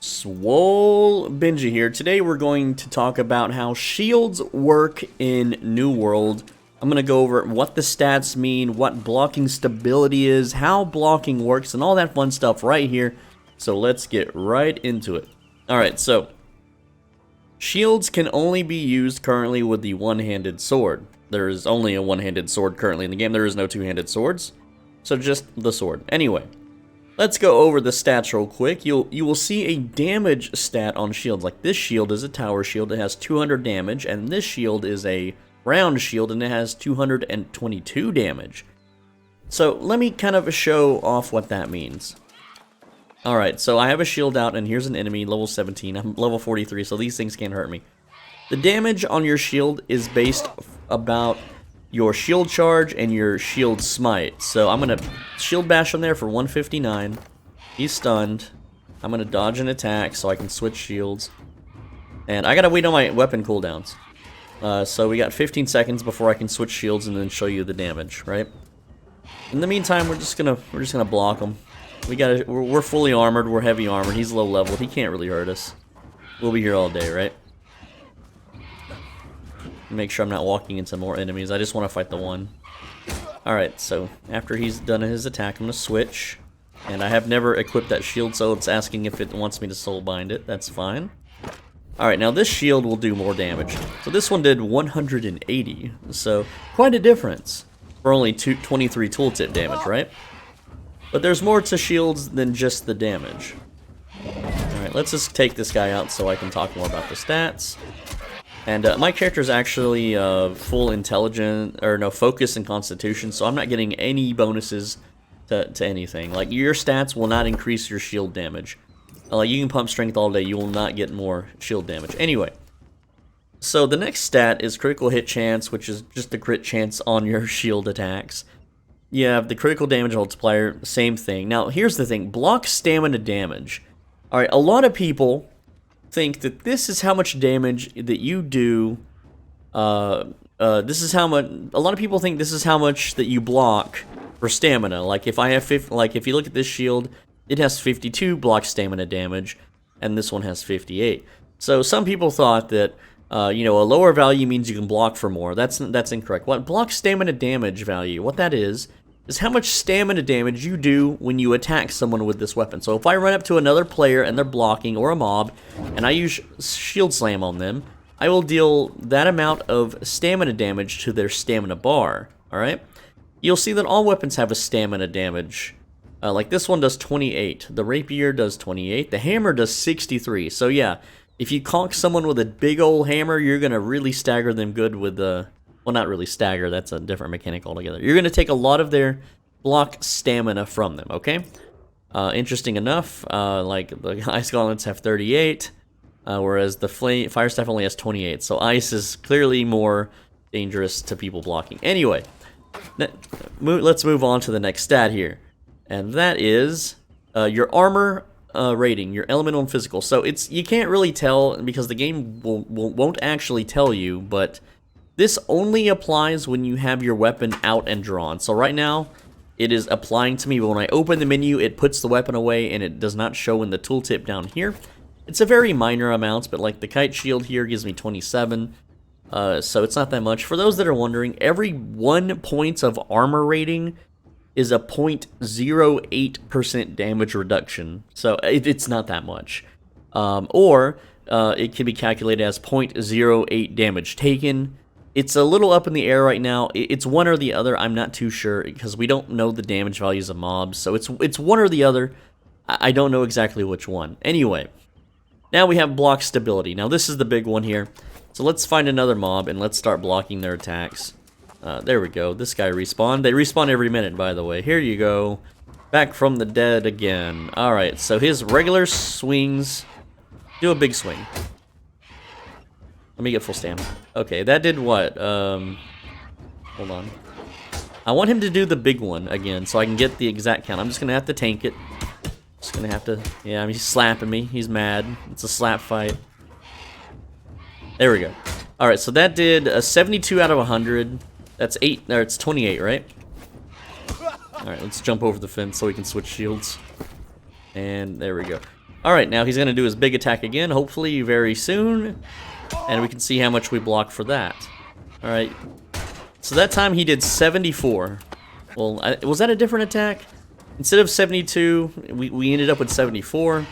Swole Benji here. Today we're going to talk about how shields work in New World. I'm going to go over what the stats mean, what blocking stability is, how blocking works, and all that fun stuff right here. So let's get right into it. Alright, so shields can only be used currently with the one-handed sword. There is only a one-handed sword currently in the game. There is no two-handed swords. So just the sword. Anyway. Let's go over the stats real quick. You will see a damage stat on shields. Like this shield is a tower shield. It has 200 damage, and this shield is a round shield, and it has 222 damage. So let me kind of show off what that means. Alright, so I have a shield out, and here's an enemy, level 17. I'm level 43, so these things can't hurt me. The damage on your shield is based about your shield charge and your shield smite. So I'm gonna shield bash him there for 159. He's stunned. I'm gonna dodge an attack so I can switch shields. And I gotta wait on my weapon cooldowns. So we got 15 seconds before I can switch shields and then show you the damage, right? In the meantime, we're just gonna block him. We're fully armored. We're heavy armored. He's low level. He can't really hurt us. We'll be here all day, right? Make sure I'm not walking into more enemies. I just want to fight the one. Alright, so after he's done his attack, I'm going to switch. And I have never equipped that shield, so it's asking if it wants me to soul bind it. That's fine. Alright, now this shield will do more damage. So this one did 180. So quite a difference for only 23 tooltip damage, right? But there's more to shields than just the damage. Alright, let's just take this guy out so I can talk more about the stats. And my character is actually full intelligence, or no, focus and constitution, so I'm not getting any bonuses to anything. Like, your stats will not increase your shield damage. Like, you can pump strength all day, you will not get more shield damage. Anyway, so the next stat is critical hit chance, which is just the crit chance on your shield attacks. You have the critical damage multiplier, same thing. Now, here's the thing, block stamina damage. Alright, a lot of people think that this is how much damage that you do. This is how much. A lot of people think this is how much that you block for stamina. Like if I have if you look at this shield, it has 52 block stamina damage, and this one has 58. So some people thought that you know, a lower value means you can block for more. That's incorrect. What block stamina damage value? What that is how much stamina damage you do when you attack someone with this weapon. So if I run up to another player and they're blocking, or a mob, and I use shield slam on them, I will deal that amount of stamina damage to their stamina bar, alright? You'll see that all weapons have a stamina damage. Like this one does 28, the rapier does 28, the hammer does 63. So yeah, if you conk someone with a big old hammer, you're gonna really stagger them good with the... Well, not really stagger, that's a different mechanic altogether. You're going to take a lot of their block stamina from them, okay? Interesting enough, like the Ice Gauntlets have 38, whereas the Fire Staff only has 28. So Ice is clearly more dangerous to people blocking. Anyway, let's move on to the next stat here. And that is your armor rating, your elemental and physical. So you can't really tell because the game won't actually tell you, but... This only applies when you have your weapon out and drawn. So right now, it is applying to me, but when I open the menu, it puts the weapon away, and it does not show in the tooltip down here. It's a very minor amount, but like the kite shield here gives me 27, so it's not that much. For those that are wondering, every 1 point of armor rating is a 0.08% damage reduction, so it's not that much. Or it can be calculated as 0.08 damage taken. It's a little up in the air right now. It's one or the other. I'm not too sure because we don't know the damage values of mobs. So it's one or the other. I don't know exactly which one. Anyway, now we have block stability. Now this is the big one here. So let's find another mob and let's start blocking their attacks. There we go. This guy respawned. They respawn every minute, by the way. Here you go. Back from the dead again. Alright, so his regular swings do a big swing. Let me get full stamina. Okay, that did what? Hold on. I want him to do the big one again, so I can get the exact count. I'm just gonna have to tank it. Just gonna have to... Yeah, he's slapping me. He's mad. It's a slap fight. There we go. Alright, so that did a 72 out of 100. That's 8, or it's 28, right? Alright, let's jump over the fence so we can switch shields. And there we go. Alright, now he's going to do his big attack again, hopefully very soon. And we can see how much we block for that. Alright. So that time he did 74. Well, was that a different attack? Instead of 72, we ended up with 74.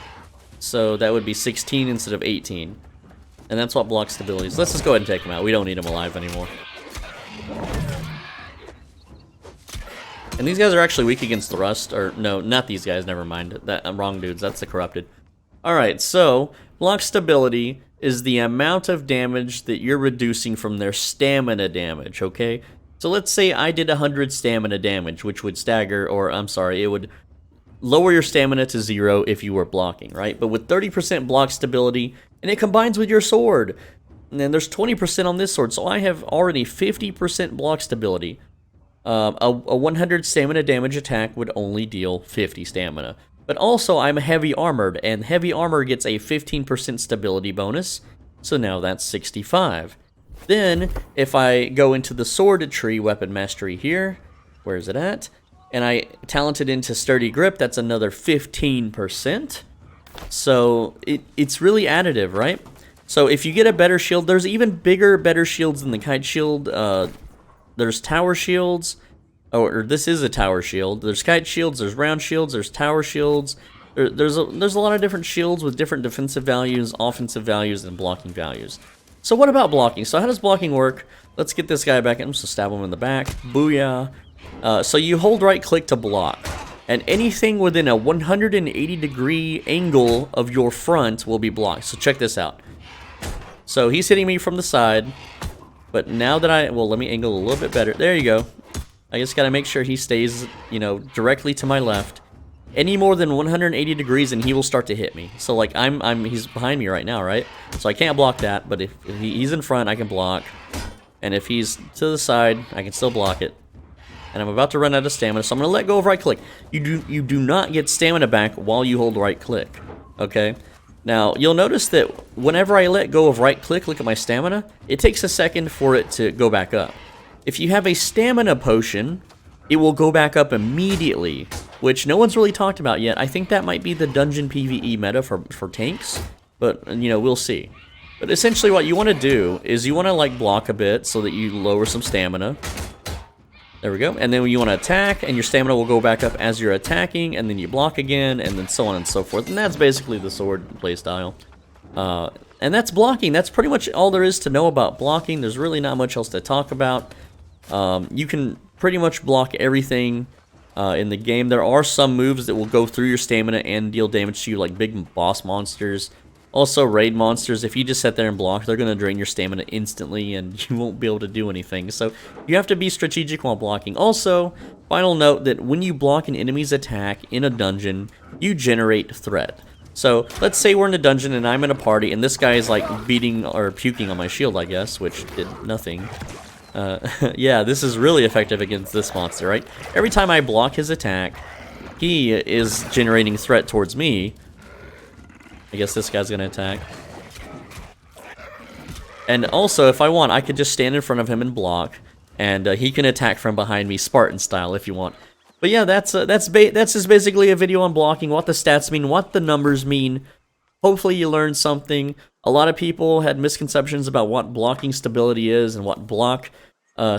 So that would be 16 instead of 18. And that's what block stability is. Let's just go ahead and take him out. We don't need him alive anymore. And these guys are actually weak against thrust. Or, no, not these guys, never mind. I'm wrong, dudes. That's the corrupted. Alright, so block stability is the amount of damage that you're reducing from their stamina damage, okay? So let's say I did 100 stamina damage, which would stagger, or I'm sorry, it would lower your stamina to 0 if you were blocking, right? But with 30% block stability, and it combines with your sword, and then there's 20% on this sword, so I have already 50% block stability. A 100 stamina damage attack would only deal 50 stamina. But also, I'm heavy armored, and heavy armor gets a 15% stability bonus, so now that's 65. Then, if I go into the sword tree, weapon mastery here, where is it at? And I talent it into sturdy grip, that's another 15%. So, it's really additive, right? So, if you get a better shield, there's even bigger, better shields than the kite shield. There's tower shields. Or this is a tower shield. There's kite shields, there's round shields, there's tower shields. There's a lot of different shields with different defensive values, offensive values, and blocking values. So what about blocking? So how does blocking work? Let's get this guy back in. I'm just gonna stab him in the back. Booyah. So you hold right click to block. And anything within a 180-degree angle of your front will be blocked. So check this out. So he's hitting me from the side. But now that well, let me angle a little bit better. There you go. I just gotta make sure he stays, you know, directly to my left. Any more than 180 degrees and he will start to hit me. So like he's behind me right now, right? So I can't block that, but if he's in front, I can block. And if he's to the side, I can still block it. And I'm about to run out of stamina, so I'm gonna let go of right click. You do not get stamina back while you hold right click. Okay? Now, you'll notice that whenever I let go of right click, look at my stamina, it takes a second for it to go back up. If you have a stamina potion, it will go back up immediately, which no one's really talked about yet. I think that might be the dungeon PvE meta for tanks, but, you know, we'll see. But essentially what you want to do is you want to, like, block a bit so that you lower some stamina. There we go. And then you want to attack, and your stamina will go back up as you're attacking, and then you block again, and then so on and so forth. And that's basically the sword playstyle. And that's blocking. That's pretty much all there is to know about blocking. There's really not much else to talk about. You can pretty much block everything in the game. There are some moves that will go through your stamina and deal damage to you, like big boss monsters. Also, raid monsters, if you just sit there and block, they're going to drain your stamina instantly, and you won't be able to do anything. So, you have to be strategic while blocking. Also, final note that when you block an enemy's attack in a dungeon, you generate threat. So, let's say we're in a dungeon and I'm in a party, and this guy is, like, beating or puking on my shield, I guess, which did nothing. Yeah, this is really effective against this monster, right? Every time I block his attack, he is generating threat towards me. I guess this guy's gonna attack. And also, if I want, I could just stand in front of him and block, and he can attack from behind me, Spartan style, if you want. But yeah, that's just basically a video on blocking, what the stats mean, what the numbers mean. Hopefully you learned something. A lot of people had misconceptions about what blocking stability is and what block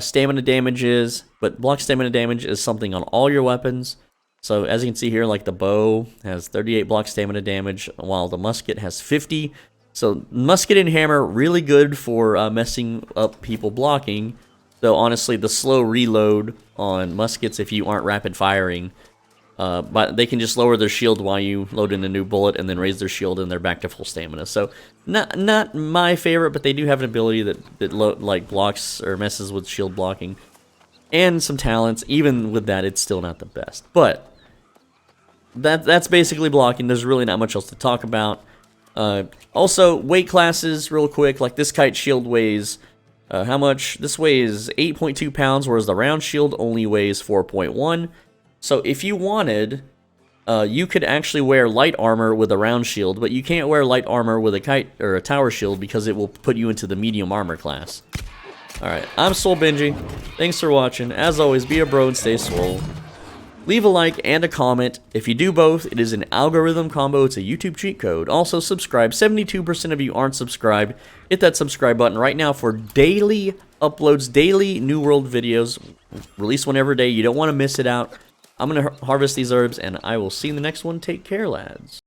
stamina damage is, but block stamina damage is something on all your weapons. So as you can see here, like the bow has 38 block stamina damage, while the musket has 50. So musket and hammer, really good for messing up people blocking. Though honestly, the slow reload on muskets, if you aren't rapid firing, but they can just lower their shield while you load in a new bullet and then raise their shield and they're back to full stamina. So not my favorite, but they do have an ability that like blocks or messes with shield blocking. And some talents. Even with that, it's still not the best. But that's basically blocking. There's really not much else to talk about. Also, weight classes, real quick. Like this kite shield weighs, how much? This weighs 8.2 pounds, whereas the round shield only weighs 4.1. So if you wanted, you could actually wear light armor with a round shield, but you can't wear light armor with a kite or a tower shield because it will put you into the medium armor class. Alright, I'm Swole Benji. Thanks for watching. As always, be a bro and stay swole. Leave a like and a comment. If you do both, it is an algorithm combo. It's a YouTube cheat code. Also, subscribe. 72% of you aren't subscribed. Hit that subscribe button right now for daily uploads, daily New World videos. Release one every day. You don't want to miss it out. I'm going to harvest these herbs, and I will see you in the next one. Take care, lads.